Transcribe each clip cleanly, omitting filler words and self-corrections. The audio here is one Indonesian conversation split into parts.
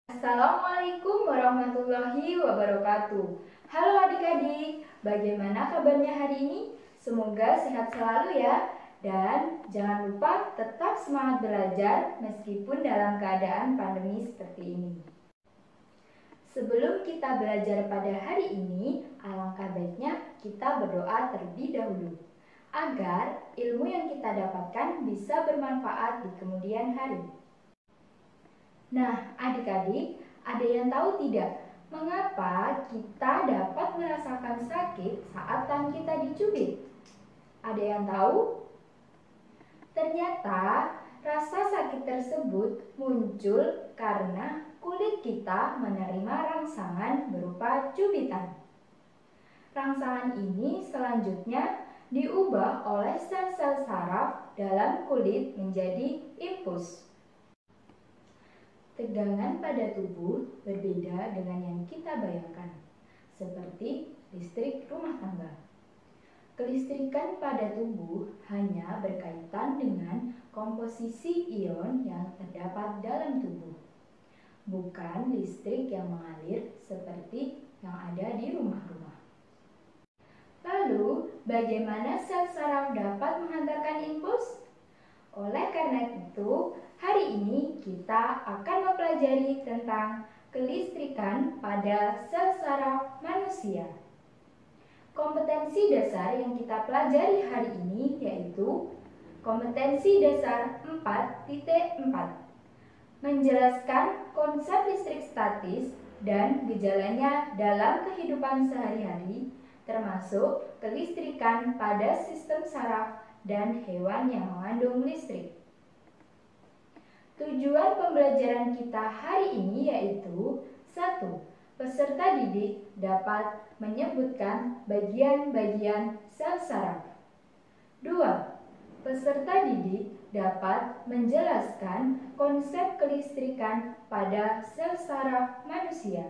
Assalamualaikum warahmatullahi wabarakatuh. Halo adik-adik, bagaimana kabarnya hari ini? Semoga sehat selalu ya. Dan jangan lupa tetap semangat belajar meskipun dalam keadaan pandemi seperti ini. Sebelum kita belajar pada hari ini, alangkah baiknya kita berdoa terlebih dahulu agar ilmu yang kita dapatkan bisa bermanfaat di kemudian hari. Nah, adik-adik, ada yang tahu tidak mengapa kita dapat merasakan sakit saat tangan kita dicubit? Ada yang tahu? Ternyata rasa sakit tersebut muncul karena kulit kita menerima rangsangan berupa cubitan. Rangsangan ini selanjutnya diubah oleh sel-sel saraf dalam kulit menjadi impuls. Tegangan pada tubuh berbeda dengan yang kita bayangkan, seperti listrik rumah tangga. Kelistrikan pada tubuh hanya berkaitan dengan komposisi ion yang terdapat dalam tubuh, bukan listrik yang mengalir seperti yang ada di rumah-rumah. Lalu, bagaimana sel saraf dapat menghantarkan impuls? Oleh karena itu, hari ini kita akan mempelajari tentang kelistrikan pada sel saraf manusia. Kompetensi dasar yang kita pelajari hari ini yaitu kompetensi dasar 4.4, menjelaskan konsep listrik statis dan gejalanya dalam kehidupan sehari-hari, termasuk kelistrikan pada sistem saraf dan hewan yang mengandung listrik. Tujuan pembelajaran kita hari ini yaitu 1. Peserta didik dapat menyebutkan bagian-bagian sel saraf. 2. Peserta didik dapat menjelaskan konsep kelistrikan pada sel saraf manusia.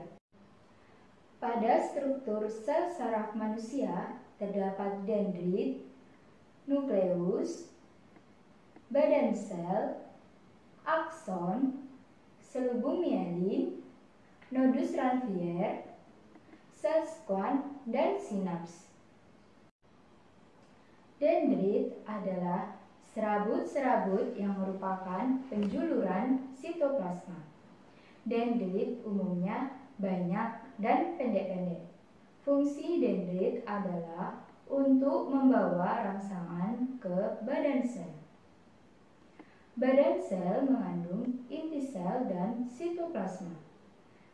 Pada struktur sel saraf manusia terdapat dendrit, nukleus, badan sel, akson, selubung mielin, nodus Ranvier, sel squamch, dan sinaps. Dendrit adalah serabut-serabut yang merupakan penjuluran sitoplasma. Dendrit umumnya banyak dan pendek-pendek. Fungsi dendrit adalah untuk membawa rangsangan ke badan sel. Badan sel mengandung inti sel dan sitoplasma.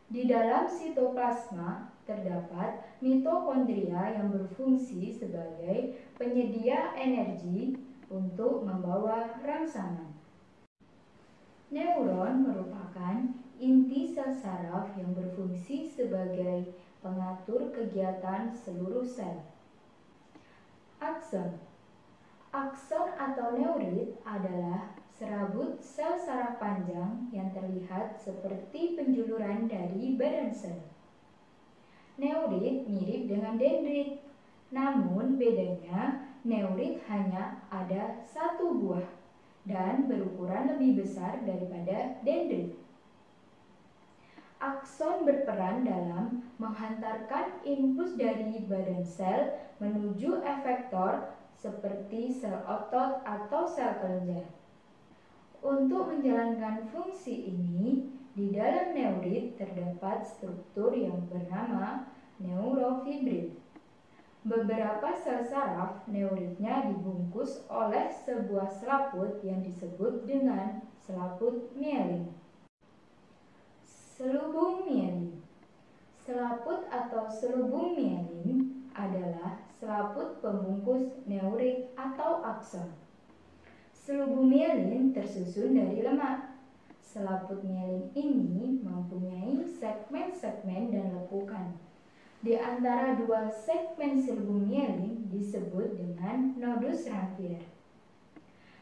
Di dalam sitoplasma terdapat mitokondria yang berfungsi sebagai penyedia energi untuk membawa rangsangan. Neuron merupakan inti sel saraf yang berfungsi sebagai pengatur kegiatan seluruh sel. Akson. Akson atau neurit adalah serabut sel saraf panjang yang terlihat seperti penjuluran dari badan sel. Neurit mirip dengan dendrit, namun bedanya neurit hanya ada satu buah dan berukuran lebih besar daripada dendrit. Akson berperan dalam menghantarkan impuls dari badan sel menuju efektor seperti sel otot atau sel kelenjar. Untuk menjalankan fungsi ini, di dalam neurit terdapat struktur yang bernama neurofibrin. Beberapa sel saraf neuritnya dibungkus oleh sebuah selaput yang disebut dengan selaput mielin. Selubung mielin. Selaput atau selubung mielin adalah selaput pembungkus neurit atau akson. Selubung mielin tersusun dari lemak. Selaput mielin ini mempunyai segmen-segmen dan lekukan. Di antara dua segmen selubung mielin disebut dengan nodus Ranvier.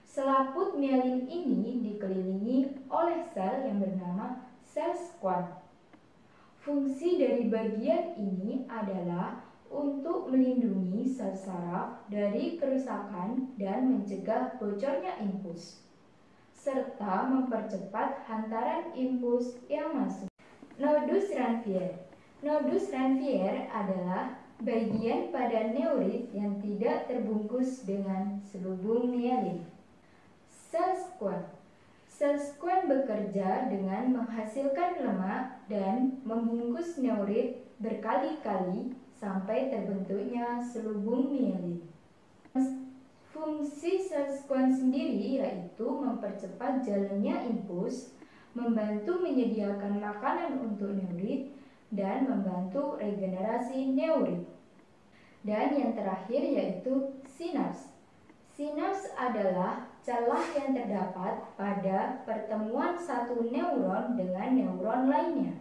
Selaput mielin ini dikelilingi oleh sel yang bernama sel squamch. Fungsi dari bagian ini adalah untuk melindungi sel saraf dari kerusakan dan mencegah bocornya impuls, serta mempercepat hantaran impuls yang masuk. Nodus Ranvier. Nodus Ranvier adalah bagian pada neurit yang tidak terbungkus dengan selubung mielin. Sel squam. Sel squam bekerja dengan menghasilkan lemak dan membungkus neurit berkali-kali sampai terbentuknya selubung mielin. Fungsi sel squam sendiri yaitu mempercepat jalannya impuls, membantu menyediakan makanan untuk neurit, dan membantu regenerasi neurit. Dan yang terakhir yaitu sinaps. Sinaps adalah celah yang terdapat pada pertemuan satu neuron dengan neuron lainnya.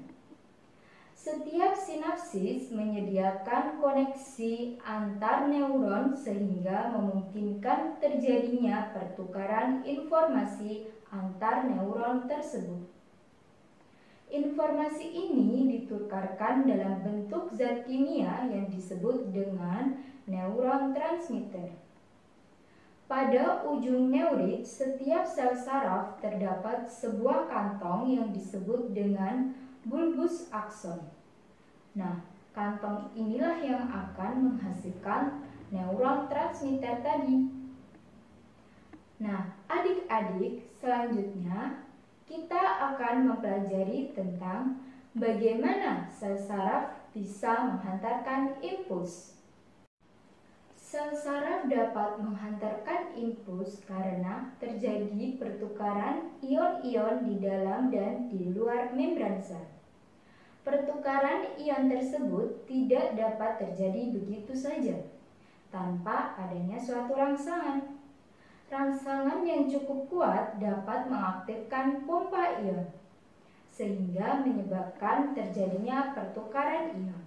Setiap sinapsis menyediakan koneksi antar neuron sehingga memungkinkan terjadinya pertukaran informasi antar neuron tersebut. Informasi ini ditukarkan dalam bentuk zat kimia yang disebut dengan neuron transmitter. Pada ujung neurit, setiap sel saraf terdapat sebuah kantong yang disebut dengan bulbus akson. Nah, kantong inilah yang akan menghasilkan neuron transmitter tadi. Nah, adik-adik, selanjutnya kita akan mempelajari tentang bagaimana sel saraf bisa menghantarkan impuls. Sel saraf dapat menghantarkan impuls karena terjadi pertukaran ion-ion di dalam dan di luar membran sel. Pertukaran ion tersebut tidak dapat terjadi begitu saja, tanpa adanya suatu rangsangan. Rangsangan yang cukup kuat dapat mengaktifkan pompa ion, sehingga menyebabkan terjadinya pertukaran ion.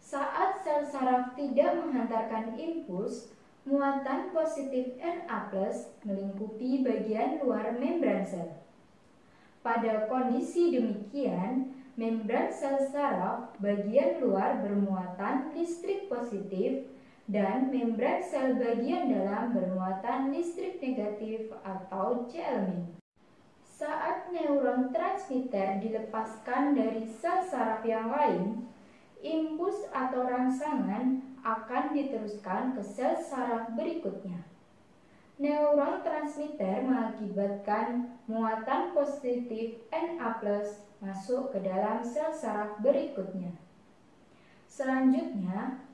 Saat sel saraf tidak menghantarkan impuls, muatan positif Na+ melingkupi bagian luar membran sel. Pada kondisi demikian, membran sel saraf bagian luar bermuatan listrik positif dan membran sel bagian dalam bermuatan listrik negatif atau Cl-. Saat neuron transmitter dilepaskan dari sel saraf yang lain, impuls atau rangsangan akan diteruskan ke sel saraf berikutnya. Neuron transmitter mengakibatkan muatan positif Na+ masuk ke dalam sel saraf berikutnya. Selanjutnya,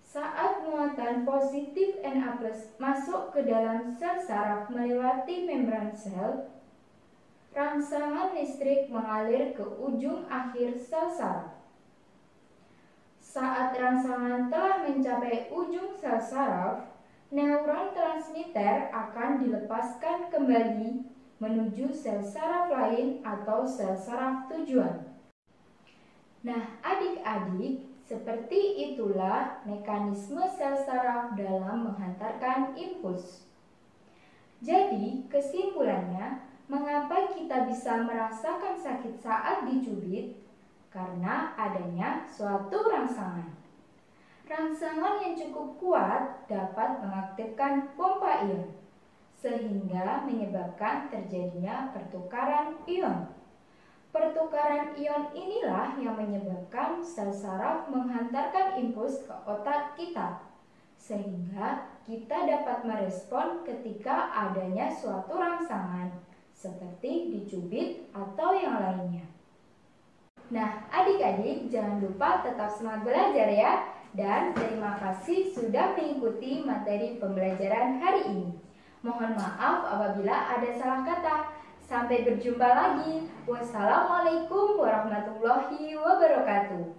saat muatan positif Na+ masuk ke dalam sel saraf melewati membran sel, rangsangan listrik mengalir ke ujung akhir sel saraf. Saat rangsangan telah mencapai ujung sel saraf, neuron transmitter akan dilepaskan kembali menuju sel saraf lain atau sel saraf tujuan. Nah, adik-adik, seperti itulah mekanisme sel saraf dalam menghantarkan impuls. Jadi, kesimpulannya, mengapa kita bisa merasakan sakit saat dicubit? Karena adanya suatu rangsangan. Rangsangan yang cukup kuat dapat mengaktifkan pompa ion, sehingga menyebabkan terjadinya pertukaran ion. Pertukaran ion inilah yang menyebabkan sel saraf menghantarkan impuls ke otak kita, sehingga kita dapat merespon ketika adanya suatu rangsangan, seperti dicubit atau yang lainnya. Nah, adik-adik jangan lupa tetap semangat belajar ya. Dan terima kasih sudah mengikuti materi pembelajaran hari ini. Mohon maaf apabila ada salah kata. Sampai berjumpa lagi. Wassalamualaikum warahmatullahi wabarakatuh.